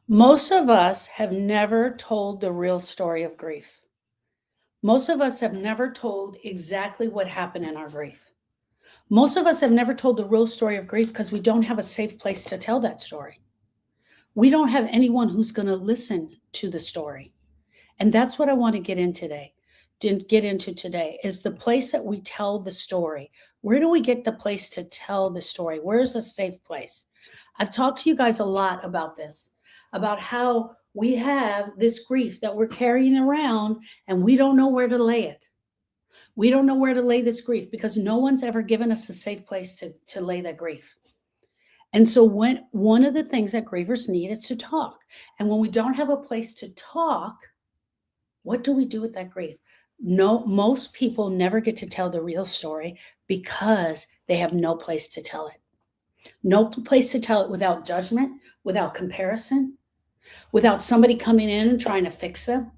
Most of us have never told the real story of grief. Most of us have never told exactly what happened in our grief. Most of us have never told the real story of grief because we don't have a safe place to tell that story. We don't have anyone who's going to listen to the story. And that's what I want to get in today. Didn't get into today is the place that we tell the story. Where do we get the place to tell the story? Where's a safe place? I've talked to you guys a lot about this, about how we have this grief that we're carrying around and we don't know where to lay it. We don't know where to lay this grief because no one's ever given us a safe place to lay that grief. And so when one of the things that grievers need is to talk. And when we don't have a place to talk, what do we do with that grief? No, most people never get to tell the real story because they have no place to tell it. No place to tell it without judgment, without comparison, without somebody coming in and trying to fix them.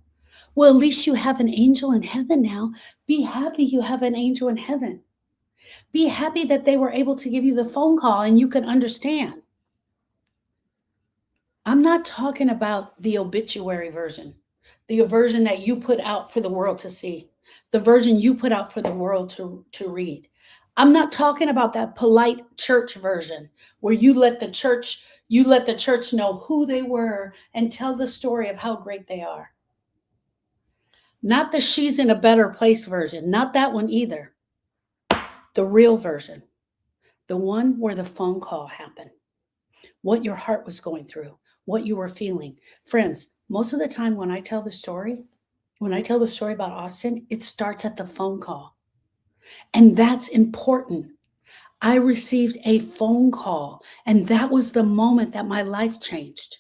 Well, at least you have an angel in heaven now. Be happy you have an angel in heaven. Be happy that they were able to give you the phone call and you can understand. I'm not talking about the obituary version, the version that you put out for the world to see, the version you put out for the world to read. I'm not talking about that polite church version where you let the church know who they were and tell the story of how great they are. Not the she's in a better place version, not that one either. The real version, the one where the phone call happened, what your heart was going through, what you were feeling. Friends, most of the time when I tell the story about Austin, it starts at the phone call. And that's important. I received a phone call, and that was the moment that my life changed.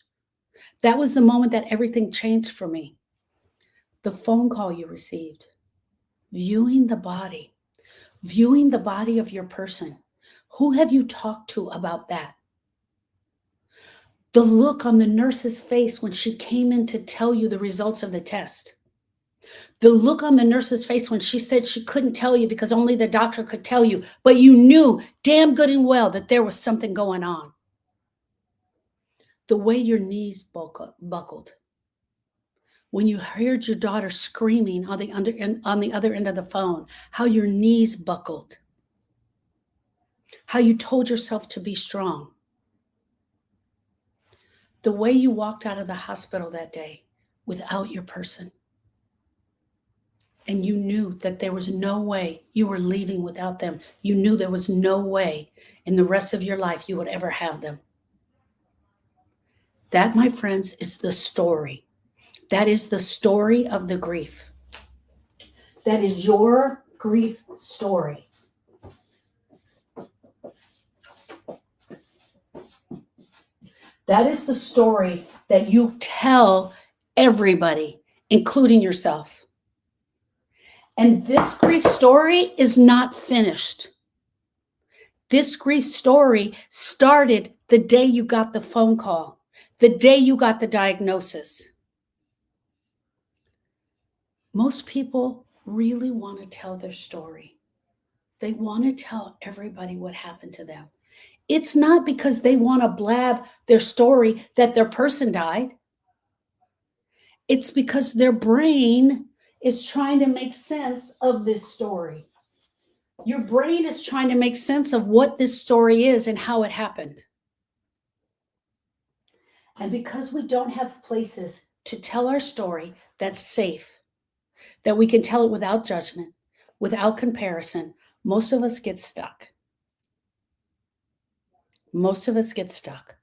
That was the moment that everything changed for me. The phone call you received, viewing the body of your person. Who have you talked to about that? The look on the nurse's face when she came in to tell you the results of the test. The look on the nurse's face when she said she couldn't tell you because only the doctor could tell you, but you knew damn good and well that there was something going on. The way your knees buckled. When you heard your daughter screaming on the other end of the phone, how your knees buckled. How you told yourself to be strong. The way you walked out of the hospital that day without your person. And you knew that there was no way you were leaving without them. You knew there was no way in the rest of your life you would ever have them. That, my friends, is the story. That is the story of the grief. That is your grief story. That is the story that you tell everybody, including yourself. And this grief story is not finished. This grief story started the day you got the phone call, the day you got the diagnosis. Most people really want to tell their story. They want to tell everybody what happened to them. It's not because they want to blab their story that their person died. It's because their brain is trying to make sense of this story. Your brain is trying to make sense of what this story is and how it happened. And because we don't have places to tell our story that's safe, that we can tell it without judgment, without comparison, most of us get stuck. Most of us get stuck.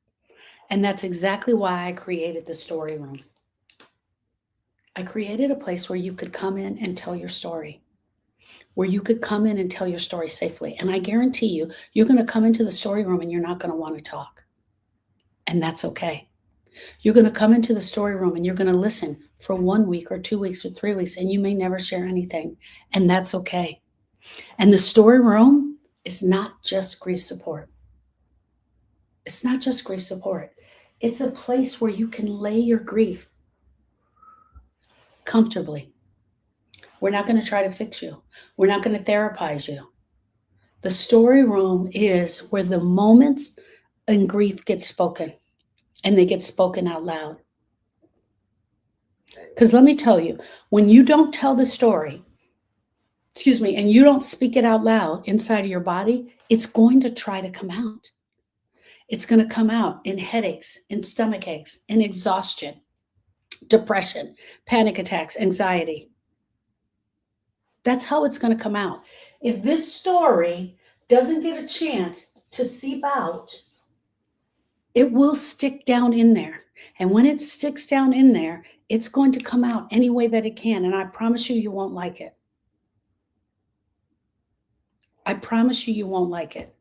And that's exactly why I created the story room. I created a place where you could come in and tell your story, where you could come in and tell your story safely. And I guarantee you, you're going to come into the story room and you're not going to want to talk. And that's okay. You're going to come into the story room and you're going to listen for 1 week or 2 weeks or 3 weeks, and you may never share anything. And that's okay. And the story room is not just grief support. It's not just grief support. It's a place where you can lay your grief comfortably. We're not going to try to fix you. We're not going to therapize you. The story room is where the moments in grief get spoken. and they get spoken out loud. Because let me tell you, when you don't tell the story, and you don't speak it out loud inside of your body, it's going to try to come out. It's going to come out in headaches, in stomach aches, in exhaustion, depression, panic attacks, anxiety. That's how it's going to come out. If this story doesn't get a chance to seep out, it will stick down in there. And when it sticks down in there, it's going to come out any way that it can. And I promise you, you won't like it. I promise you, you won't like it.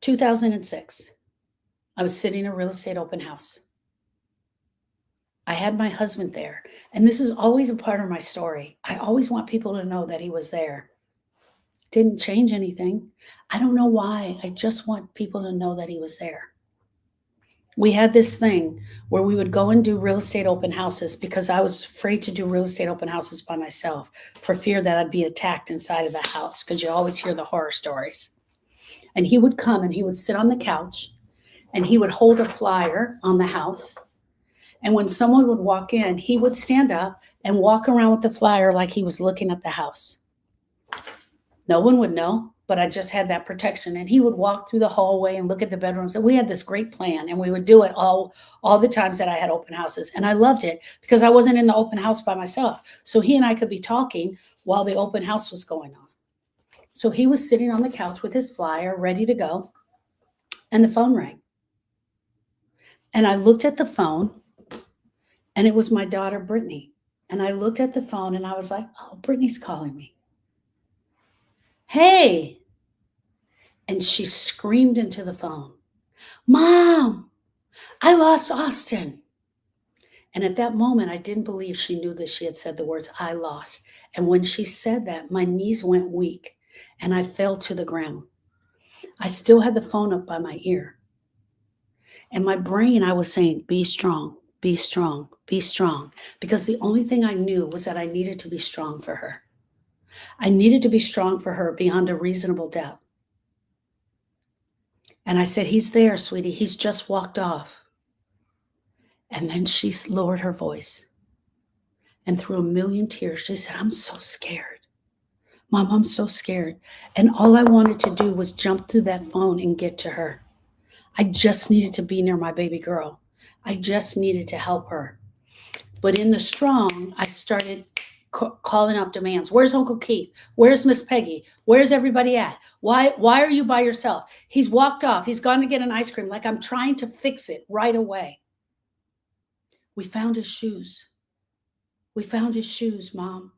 2006, I was sitting in a real estate open house. I had my husband there, and this is always a part of my story. I always want people to know that he was there. Didn't change anything. I don't know why. I just want people to know that he was there. We had this thing where we would go and do real estate open houses because I was afraid to do real estate open houses by myself for fear that I'd be attacked inside of the house, because you always hear the horror stories. And he would come and he would sit on the couch and he would hold a flyer on the house. And when someone would walk in, he would stand up and walk around with the flyer like he was looking at the house. No one would know, but I just had that protection. And he would walk through the hallway and look at the bedrooms. And we had this great plan, and we would do it all the times that I had open houses. And I loved it because I wasn't in the open house by myself. So he and I could be talking while the open house was going on. So he was sitting on the couch with his flyer ready to go, and the phone rang. And I looked at the phone, and it was my daughter, Brittany. And I looked at the phone and I was like, oh, Brittany's calling me. Hey. And she screamed into the phone, Mom, I lost Austin. And at that moment, I didn't believe she knew that she had said the words, I lost. And when she said that, my knees went weak and I fell to the ground. I still had the phone up by my ear. And my brain, I was saying, be strong, be strong, be strong. Because the only thing I knew was that I needed to be strong for her. I needed to be strong for her beyond a reasonable doubt. And I said, he's there, sweetie. He's just walked off. And then she lowered her voice. And through a million tears, she said, I'm so scared. Mom, I'm so scared. And all I wanted to do was jump through that phone and get to her. I just needed to be near my baby girl. I just needed to help her. But in the strong, I started calling off demands. Where's Uncle Keith? Where's Miss Peggy? Where's everybody at? Why are you by yourself? He's walked off. He's gone to get an ice cream. Like I'm trying to fix it right away. We found his shoes. We found his shoes, Mom.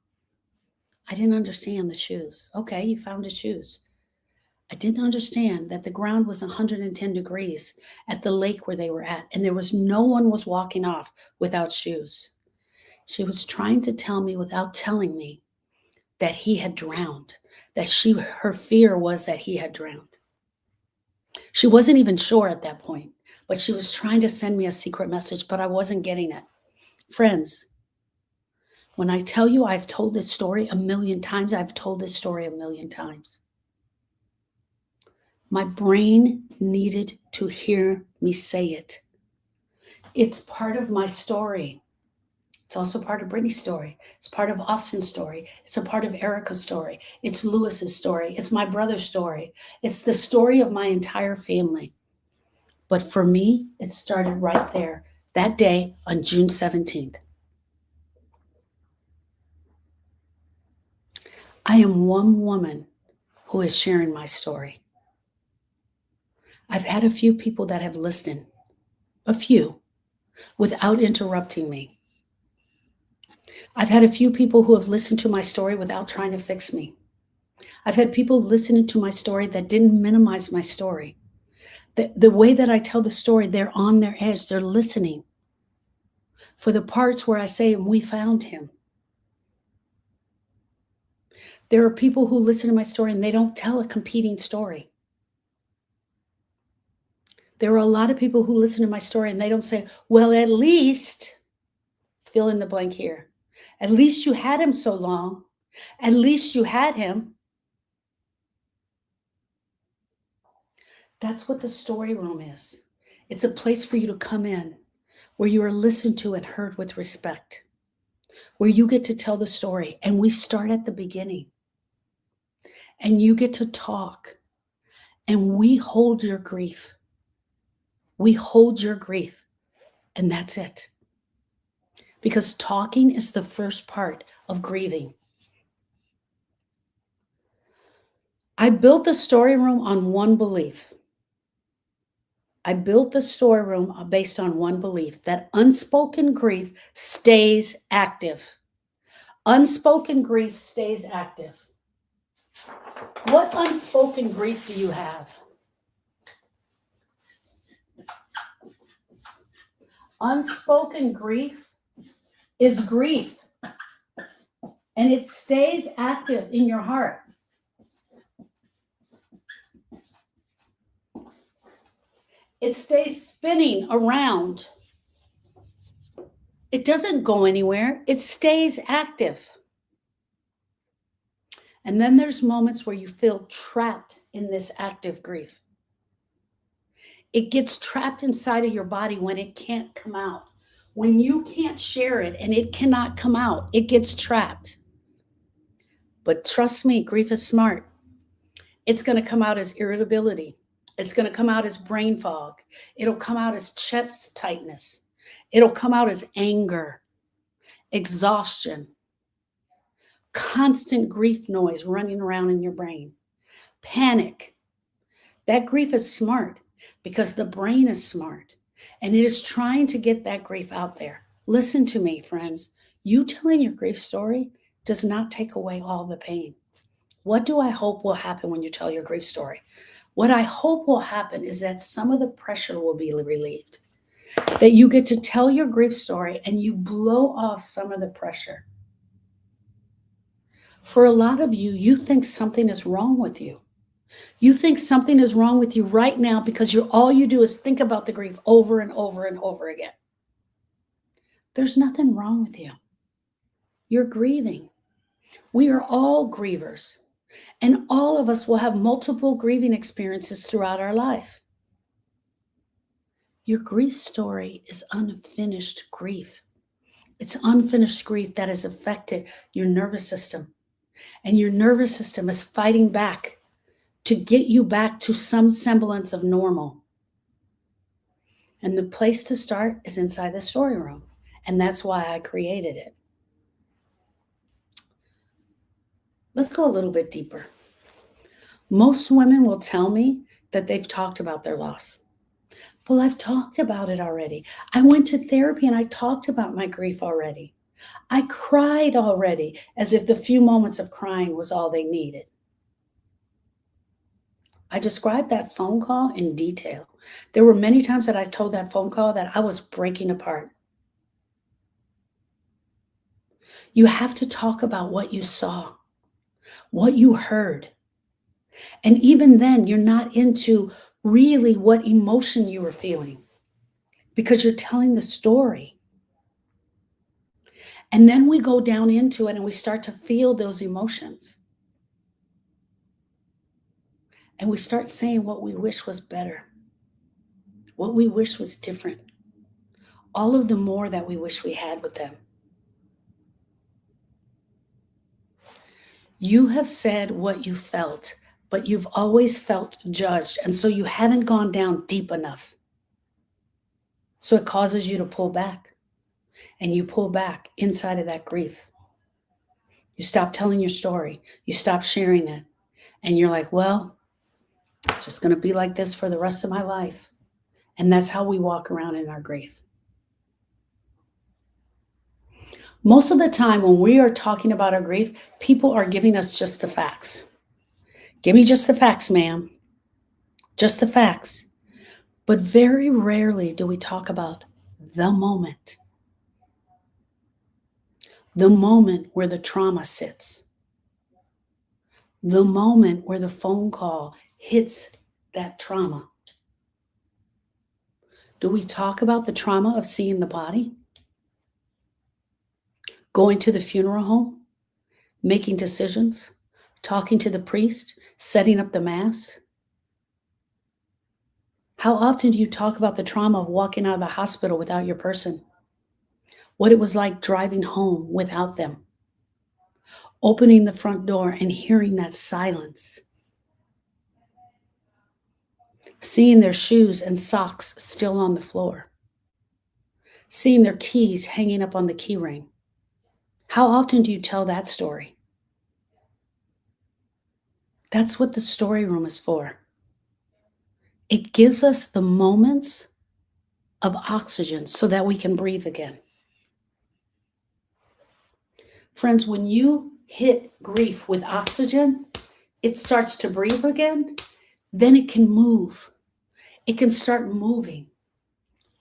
I didn't understand the shoes. Okay, you found his shoes. I didn't understand that the ground was 110 degrees at the lake where they were at, and there was no one was walking off without shoes. She was trying to tell me without telling me that he had drowned, that her fear was that he had drowned. She wasn't even sure at that point, but she was trying to send me a secret message, but I wasn't getting it. Friends, when I tell you I've told this story a million times, I've told this story a million times. My brain needed to hear me say it. It's part of my story. It's also part of Brittany's story. It's part of Austin's story. It's a part of Erica's story. It's Lewis's story. It's my brother's story. It's the story of my entire family. But for me, it started right there, that day on June 17th. I am one woman who is sharing my story. I've had a few people that have listened, a few, without interrupting me. I've had a few people who have listened to my story without trying to fix me. I've had people listening to my story that didn't minimize my story. The way that I tell the story, they're on their edge. They're listening for the parts where I say, we found him. There are people who listen to my story and they don't tell a competing story. There are a lot of people who listen to my story and they don't say, well, at least, fill in the blank here. At least you had him so long. At least you had him. That's what the story room is. It's a place for you to come in where you are listened to and heard with respect, where you get to tell the story. And we start at the beginning and you get to talk and we hold your grief. We hold your grief and that's it. Because talking is the first part of grieving. I built the story room on one belief. I built the story room based on one belief, that unspoken grief stays active. Unspoken grief stays active. What unspoken grief do you have? Unspoken grief is grief, and it stays active in your heart. It stays spinning around. It doesn't go anywhere. It stays active. And then there's moments where you feel trapped in this active grief. It gets trapped inside of your body when it can't come out. When you can't share it and it cannot come out, it gets trapped. But trust me, grief is smart. It's going to come out as irritability. It's going to come out as brain fog. It'll come out as chest tightness. It'll come out as anger, exhaustion, constant grief noise running around in your brain, panic. That grief is smart because the brain is smart and it is trying to get that grief out there. Listen to me, friends. You telling your grief story does not take away all the pain. What do I hope will happen when you tell your grief story? What I hope will happen is that some of the pressure will be relieved, that you get to tell your grief story and you blow off some of the pressure. For a lot of you, you think something is wrong with you. You think something is wrong with you right now because all you do is think about the grief over and over and over again. There's nothing wrong with you. You're grieving. We are all grievers, and all of us will have multiple grieving experiences throughout our life. Your grief story is unfinished grief. It's unfinished grief that has affected your nervous system, and your nervous system is fighting back to get you back to some semblance of normal. And the place to start is inside the story room. And that's why I created it. Let's go a little bit deeper. Most women will tell me that they've talked about their loss. Well, I've talked about it already. I went to therapy and I talked about my grief already. I cried already, as if the few moments of crying was all they needed. I described that phone call in detail. There were many times that I told that phone call that I was breaking apart. You have to talk about what you saw, what you heard. And even then, you're not into really what emotion you were feeling because you're telling the story. And then we go down into it and we start to feel those emotions. And we start saying what we wish was better, what we wish was different, all of the more that we wish we had with them. You have said what you felt, but you've always felt judged. And so you haven't gone down deep enough. So it causes you to pull back. And you pull back inside of that grief. You stop telling your story. You stop sharing it. And you're like, well, just going to be like this for the rest of my life. And that's how we walk around in our grief. Most of the time when we are talking about our grief, people are giving us just the facts. Give me just the facts, ma'am. Just the facts. But very rarely do we talk about the moment. The moment where the trauma sits. The moment where the phone call hits that trauma. Do we talk about the trauma of seeing the body? Going to the funeral home? Making decisions? Talking to the priest? Setting up the mass? How often do you talk about the trauma of walking out of the hospital without your person? What it was like driving home without them? Opening the front door and hearing that silence? Seeing their shoes and socks still on the floor? Seeing their keys hanging up on the key ring? How often do you tell that story? That's what the story room is for. It gives us the moments of oxygen so that we can breathe again. Friends, when you hit grief with oxygen, it starts to breathe again, then it can move. It can start moving.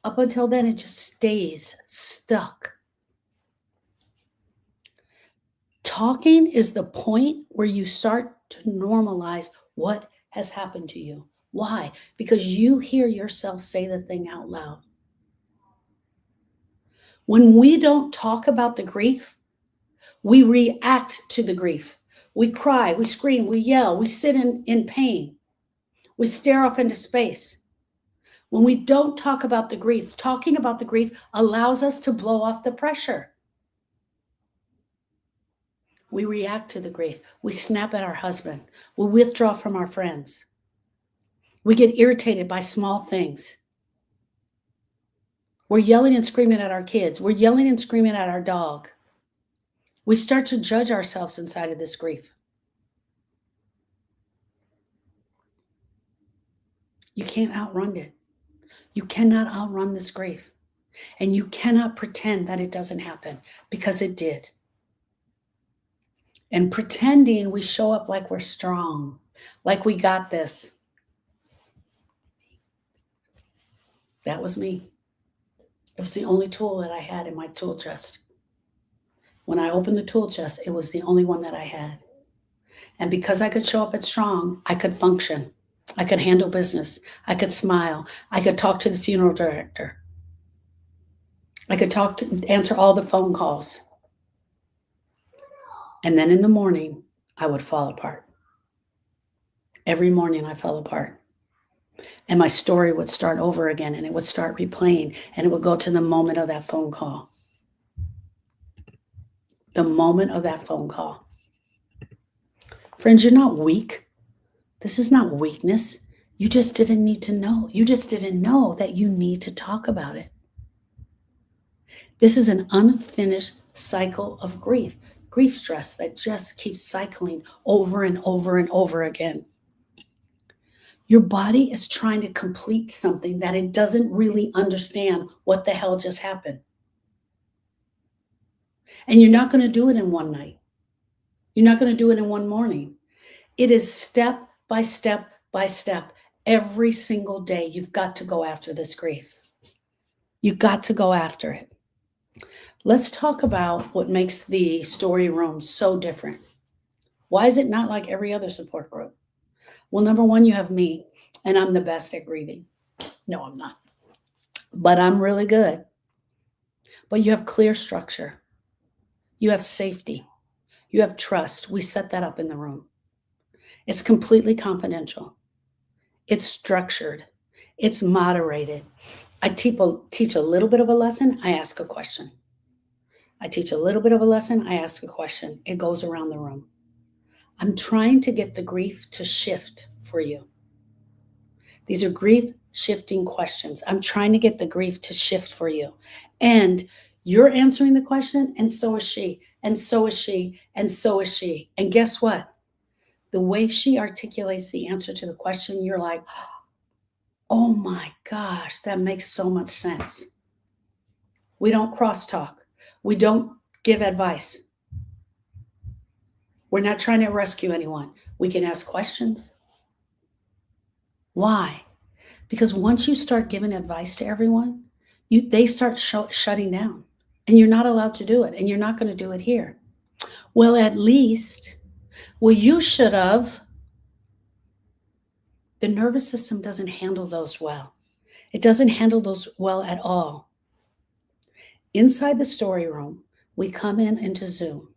Up until then, it just stays stuck. Talking is the point where you start to normalize what has happened to you. Why? Because you hear yourself say the thing out loud. When we don't talk about the grief, we react to the grief. We cry, we scream, we yell, we sit in pain. We stare off into space. When we don't talk about the grief, talking about the grief allows us to blow off the pressure. We react to the grief. We snap at our husband. We withdraw from our friends. We get irritated by small things. We're yelling and screaming at our kids. We're yelling and screaming at our dog. We start to judge ourselves inside of this grief. You can't outrun it. You cannot outrun this grief. And you cannot pretend that it doesn't happen, because it did. And pretending we show up like we're strong, like we got this. That was me. It was the only tool that I had in my tool chest. When I opened the tool chest, it was the only one that I had. And because I could show up as strong, I could function. I could handle business. I could smile. I could talk to the funeral director. I could answer all the phone calls. And then in the morning, I would fall apart. Every morning I fell apart. And my story would start over again, and it would start replaying, and it would go to the moment of that phone call. The moment of that phone call. Friends, you're not weak. This is not weakness. You just didn't need to know. You just didn't know that you need to talk about it. This is an unfinished cycle of grief stress that just keeps cycling over and over and over again. Your body is trying to complete something that it doesn't really understand what the hell just happened. And you're not going to do it in one night. You're not going to do it in one morning. It is step by step by step. Every single day, you've got to go after this grief. You've got to go after it. Let's talk about what makes the story room so different. Why is it not like every other support group? Well, number one, you have me, and I'm the best at grieving. No, I'm not. But I'm really good. But you have clear structure. You have safety. You have trust. We set that up in the room. It's completely confidential. It's structured. It's moderated. I teach a little bit of a lesson. I ask a question. I teach a little bit of a lesson. I ask a question. It goes around the room. I'm trying to get the grief to shift for you. These are grief shifting questions. I'm trying to get the grief to shift for you. And you're answering the question, and so is she, and so is she, and so is she. And guess what? The way she articulates the answer to the question, you're like, oh my gosh, that makes so much sense. We don't crosstalk. We don't give advice. We're not trying to rescue anyone. We can ask questions. Why? Because once you start giving advice to everyone, they start shutting down. And you're not allowed to do it. And you're not going to do it here. Well, at least, you should have. The nervous system doesn't handle those well. It doesn't handle those well at all. Inside the story room, we come into Zoom.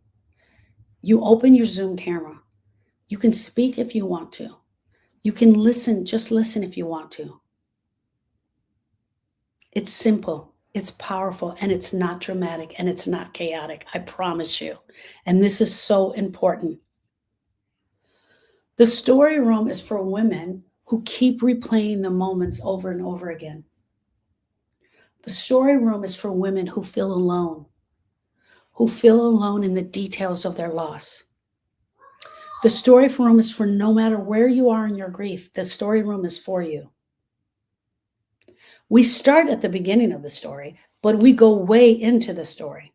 You open your Zoom camera. You can speak if you want to. You can listen, just listen if you want to. It's simple, it's powerful, and it's not dramatic, and it's not chaotic. I promise you. And this is so important. The story room is for women who keep replaying the moments over and over again. The story room is for women who feel alone in the details of their loss. The story room is for no matter where you are in your grief, the story room is for you. We start at the beginning of the story, but we go way into the story.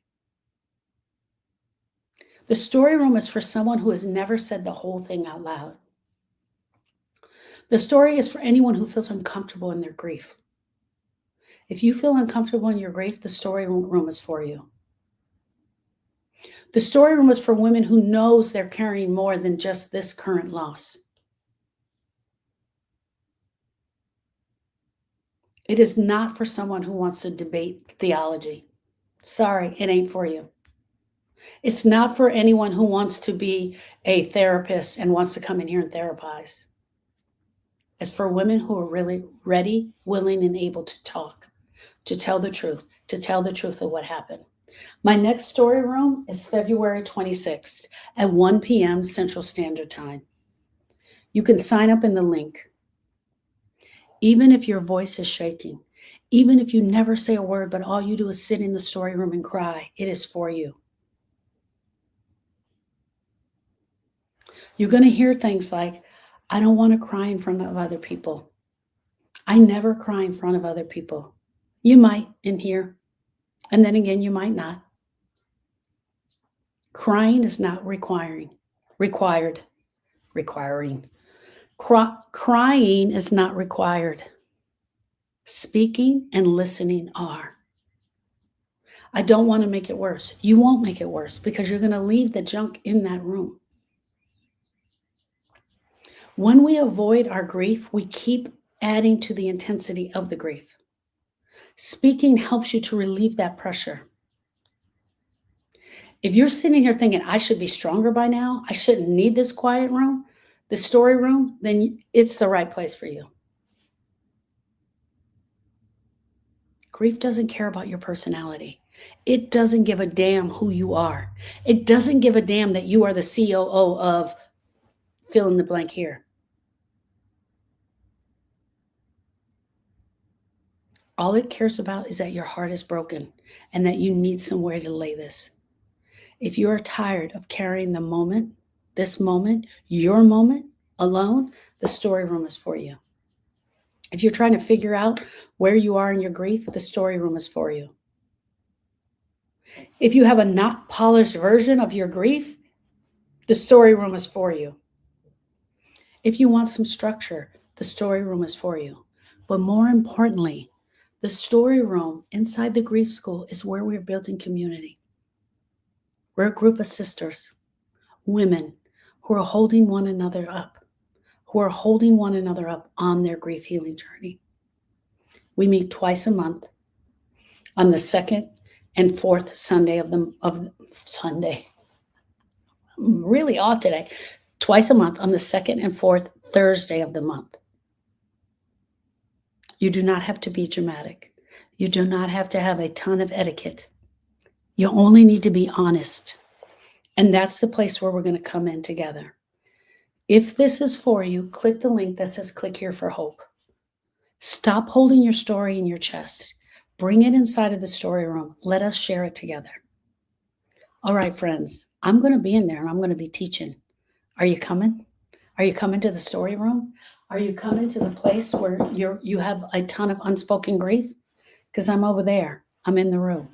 The story room is for someone who has never said the whole thing out loud. The story is for anyone who feels uncomfortable in their grief. If you feel uncomfortable in your grief, the story room is for you. The story room is for women who knows they're carrying more than just this current loss. It is not for someone who wants to debate theology. Sorry, it ain't for you. It's not for anyone who wants to be a therapist and wants to come in here and therapize. It's for women who are really ready, willing, and able to talk, to tell the truth of what happened. My next story room is February 26th at 1 p.m. Central Standard Time. You can sign up in the link. Even if your voice is shaking, even if you never say a word, but all you do is sit in the story room and cry, it is for you. You're going to hear things like, I don't want to cry in front of other people. I never cry in front of other people. You might in here, and then again, you might not. Crying is not requiring. Crying is not required. Speaking and listening are. I don't want to make it worse. You won't make it worse because you're going to leave the junk in that room. When we avoid our grief, we keep adding to the intensity of the grief. Speaking helps you to relieve that pressure. If you're sitting here thinking, I should be stronger by now, I shouldn't need this quiet room, the story room, then it's the right place for you. Grief doesn't care about your personality. It doesn't give a damn who you are. It doesn't give a damn that you are the COO of fill in the blank here. All it cares about is that your heart is broken and that you need somewhere to lay this. If you are tired of carrying the moment, this moment, your moment alone, the story room is for you. If you're trying to figure out where you are in your grief, the story room is for you. If you have a not polished version of your grief, the story room is for you. If you want some structure, the story room is for you. But more importantly, the story room inside the grief school is where we're building community. We're a group of sisters, women who are holding one another up, on their grief healing journey. We meet twice a month on the second and fourth Sunday of Sunday. I'm really off today. Twice a month on the second and fourth Thursday of the month. You do not have to be dramatic. You do not have to have a ton of etiquette. You only need to be honest. And that's the place where we're going to come in together. If this is for you, click the link that says click here for hope. Stop holding your story in your chest. Bring it inside of the story room. Let us share it together. All right, friends, I'm going to be in there and I'm going to be teaching. Are you coming? Are you coming to the story room? Are you coming to the place where you have a ton of unspoken grief? Because I'm over there. I'm in the room.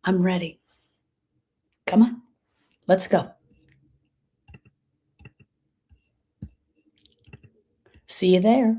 I'm ready. Come on. Let's go. See you there.